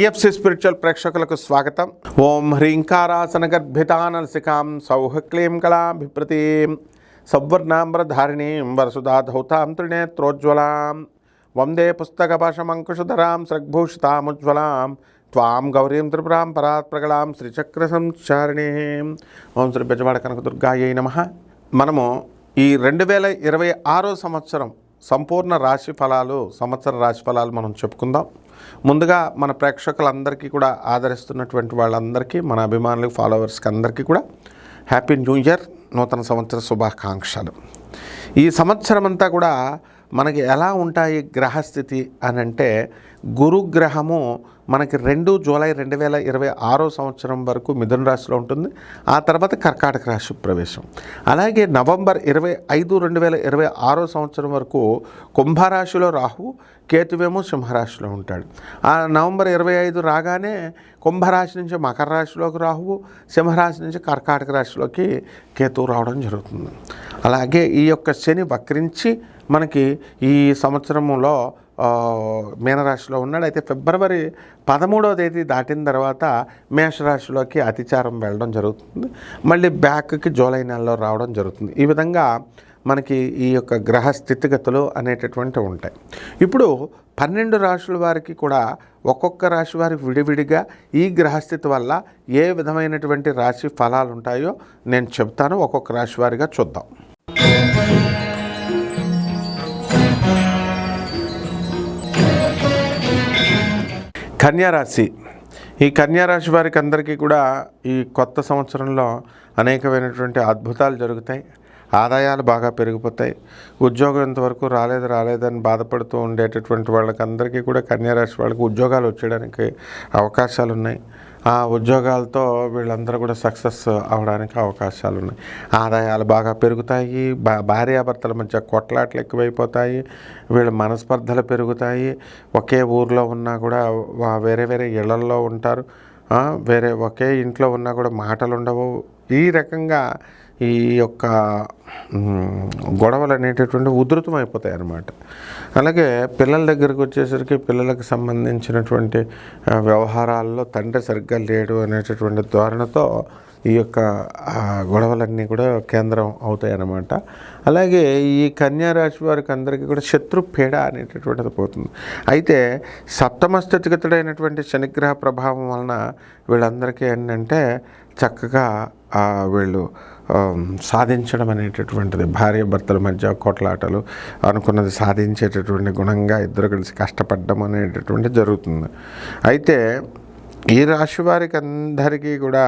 TFC spiritual ప్రేక్షకులకు స్వాగతం. ఓం హ్రీంకారాసన గర్భితానలసికాం సౌహ క్లీం కళాభిప్రతీం సౌవర్ణాంబరధారిణీం వరసుధాధౌతాం త్రినేత్రోజ్వలాం వందే పుస్తకపాశమంకుశధరాం సృగ్భూషితాముజ్వలాం త్వాం గౌరీం త్రిపురాం పరాత్ప్రగళాం శ్రీచక్ర సంచారిణీం. ఓం శ్రీ బెజవాడ కనకదుర్గాయై నమః. మనము ఈ 2026 సంవత్సరం సంపూర్ణ రాశి ఫలాలు, సంవత్సర రాశి ఫలాలు మనం చెప్పుకుందాం. ముందుగా మన ప్రేక్షకులందరికీ కూడా ఆదరిస్తున్నటువంటి వాళ్ళందరికీ, మన అభిమానులకు, ఫాలోవర్స్కి అందరికీ కూడా హ్యాపీ న్యూ ఇయర్, నూతన సంవత్సర శుభాకాంక్షలు. ఈ సంవత్సరం అంతా కూడా మనకి ఎలా ఉంటాయి గ్రహస్థితి అని అంటే, గురుగ్రహము మనకి 2 జూలై 2026 సంవత్సరం వరకు మిథున రాశిలో ఉంటుంది. ఆ తర్వాత కర్కాటక రాశి ప్రవేశం. అలాగే నవంబర్ 25, 2026 సంవత్సరం వరకు కుంభరాశిలో రాహువు, కేతువేమో సింహరాశిలో ఉంటాడు. ఆ నవంబర్ 25 రాగానే కుంభరాశి నుంచి మకర రాశిలోకి రాహువు, సింహరాశి నుంచి కర్కాటక రాశిలోకి కేతువు రావడం జరుగుతుంది. అలాగే ఈ యొక్క శని వక్రించి మనకి ఈ సంవత్సరంలో మీనరాశిలో ఉన్నాడు. అయితే ఫిబ్రవరి 13వ తేదీ దాటిన తర్వాత మేషరాశిలోకి అతిచారం వెళ్ళడం జరుగుతుంది. మళ్ళీ బ్యాక్కి జూలై నెలలో రావడం జరుగుతుంది. ఈ విధంగా మనకి ఈ యొక్క గ్రహ స్థితిగతులు అనేటటువంటివి ఉంటాయి. ఇప్పుడు 12 రాశుల వారికి కూడా ఒక్కొక్క రాశి వారికి విడివిడిగా ఈ గ్రహస్థితి వల్ల ఏ విధమైనటువంటి రాశి ఫలాలు ఉంటాయో నేను చెప్తాను. ఒక్కొక్క రాశి వారిగా చూద్దాం. కన్యారాశి. ఈ కన్యారాశి వారికి అందరికీ కూడా ఈ కొత్త సంవత్సరంలో అనేకమైనటువంటి అద్భుతాలు జరుగుతాయి. ఆదాయాలు బాగా పెరిగిపోతాయి. ఉద్యోగం ఇంతవరకు రాలేదని బాధపడుతూ ఉండేటటువంటి వాళ్ళకందరికీ కూడా కన్యారాశి వాళ్ళకి ఉద్యోగాలు వచ్చేయడానికి అవకాశాలు ఉన్నాయి. ఆ ఉద్యోగాలతో వీళ్ళందరూ కూడా సక్సెస్ అవడానికి అవకాశాలు ఉన్నాయి. ఆదాయాలు బాగా పెరుగుతాయి. భార్యాభర్తల మధ్య కొట్లాట్లు ఎక్కువైపోతాయి. వీళ్ళ మనస్పర్ధలు పెరుగుతాయి. ఒకే ఊర్లో ఉన్నా కూడా వేరే వేరే ఇళ్లల్లో ఉంటారు. ఒకే ఇంట్లో ఉన్నా కూడా మాటలు ఉండవు. ఈ రకంగా ఈ యొక్క గొడవలు అనేటటువంటి ఉధృతం అయిపోతాయి అన్నమాట. అలాగే పిల్లల దగ్గరకు వచ్చేసరికి పిల్లలకు సంబంధించినటువంటి వ్యవహారాల్లో తండ్రి సరిగ్గా లేడు అనేటటువంటి ధోరణితో ఈ యొక్క గొడవలన్నీ కూడా కేంద్రం అవుతాయి అన్నమాట. అలాగే ఈ కన్యారాశి వారికి అందరికీ కూడా శత్రుపీడ అనేటటువంటిది పోతుంది. అయితే సప్తమ స్థితిగతుడైనటువంటి శనిగ్రహ ప్రభావం వలన వీళ్ళందరికీ ఏంటంటే చక్కగా వీళ్ళు సాధించడం అనేటటువంటిది, భార్య భర్తల మధ్య కొట్లాటలు, అనుకున్నది సాధించేటటువంటి గుణంగా ఇద్దరు కలిసి కష్టపడడం అనేటటువంటిది జరుగుతుంది. అయితే ఈ రాశి వారికి అందరికీ కూడా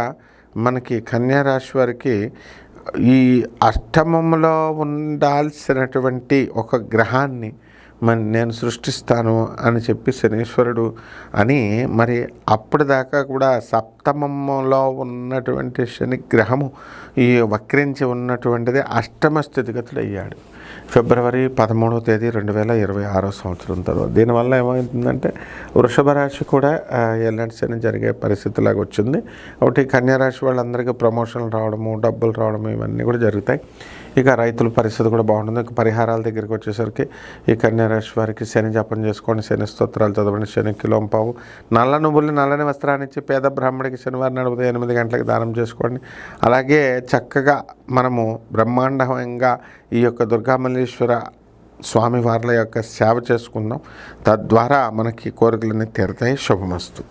మనకి కన్యారాశి వారికి ఈ అష్టమంలో ఉండాల్సినటువంటి ఒక గ్రహాన్ని నేను సృష్టిస్తాను అని చెప్పి శనీశ్వరుడు అని, మరి అప్పటిదాకా కూడా సప్తమంలో ఉన్నటువంటి శని గ్రహము ఈ వక్రించి ఉన్నటువంటిది అష్టమ స్థితిగతులు అయ్యాడు ఫిబ్రవరి 13వ తేదీ 2026 సంవత్సరం తర్వాత. దీనివల్ల ఏమవుతుందంటే వృషభ రాశి కూడా ఎలాంటి శని జరిగే పరిస్థితిలాగా వచ్చింది. ఒకటి కన్యారాశి వాళ్ళందరికీ ప్రమోషన్లు రావడము, డబ్బులు రావడము ఇవన్నీ కూడా జరుగుతాయి. ఇక రైతుల పరిస్థితి కూడా బాగుంటుంది. ఇక పరిహారాల దగ్గరికి వచ్చేసరికి ఈ కన్యారాశి వారికి శని జపం చేసుకోండి, శని స్తోత్రాలు చదవండి, శని కిలోంపావు నల్ల నువ్వులు నల్లని వస్త్రాన్ని ఇచ్చి పేద బ్రాహ్మడికి శనివారం నాడు ఉదయం 8 గంటలకు దానం చేసుకోండి. అలాగే చక్కగా మనము బ్రహ్మాండంగా ఈ యొక్క దుర్గామల్లేశ్వర స్వామివార్ల యొక్క సేవ చేసుకుందాం. తద్వారా మనకి కోరికలన్నీ తీరుతాయి. శుభమస్తు.